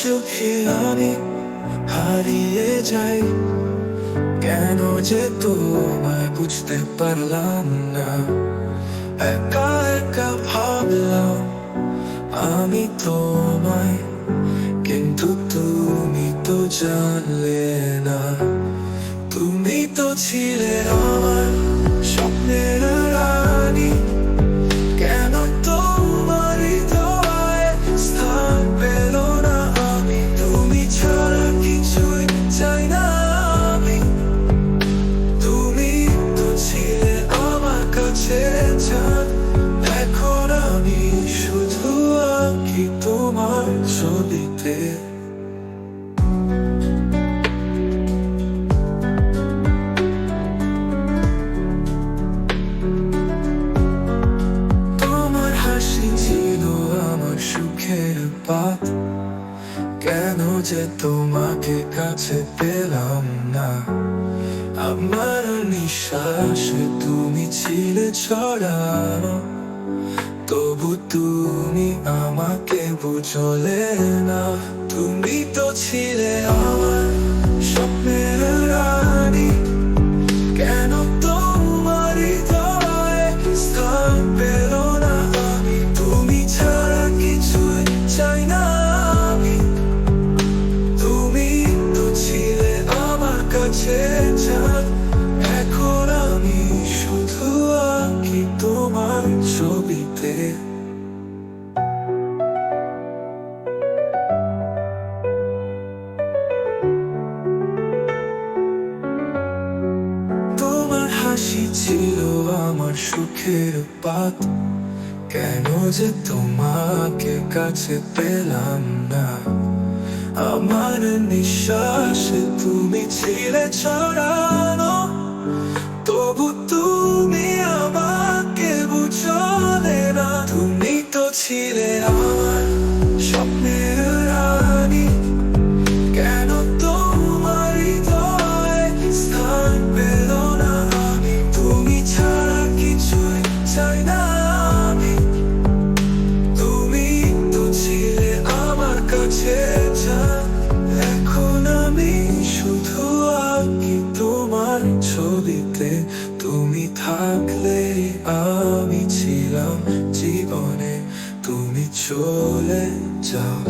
চোখে আমি হারিয়ে যাই, কেন যে তোমায় বুঝতে পারলাম না। একা একা ভাবলাম আমি তোমায়, কিন্তু তুমি তো জানলে না। তুমি তো ছিলে আমার স্বপ্নের রানী, কেন তোমার হৃদয়ে স্থান পেল না আমি? তুমি ছাড়া কিছুই চাই না আমি। তুমি তো ছিলে আমার কাছে জান, এখন আমি শুধু আঁকি তোমার ছবিতে। তোমার হাসি ছিল আমার সুখের পাত, কেন যে তোমাকে কাছে পেলাম না। আমার নিঃশ্বাসে তুমি ছিলে ছড়ানো, তবু তুমি আমাকে বুঝলে না। তুমি তো ছিলে আমার স্বপ্নের রানী, কেন তোমার হৃদয়ে স্থান পেল না আমি? তুমি ছাড়া কিছুই চাই না আমি। তুমি তো ছিলে আমার কাছে জান, এখন আমি শুধু আঁকি তোমার ছবিতে। তোমার হাসি ছিল আমার সুখের পাত, কেন যে তোমাকে কাছে পেলাম না। আমার নিঃশ্বাসে তুমি ছিলে ছড়ানো, তবু তুমি আমাকে বুঝলে না। তুমি তো ছিলে আমার স্বপ্নের রানী, কেন তোমার হৃদয়ে স্থান পেল না আমি? তুমি ছাড়া কিছুই চাই না আমি। তুমি তো ছিলে আমার কাছে জান, এখন আমি শুধু আঁকি তোমার ছবিতে। তুমি থাকলে আমি ছিলাম জীবনে, তুমি চলে যাও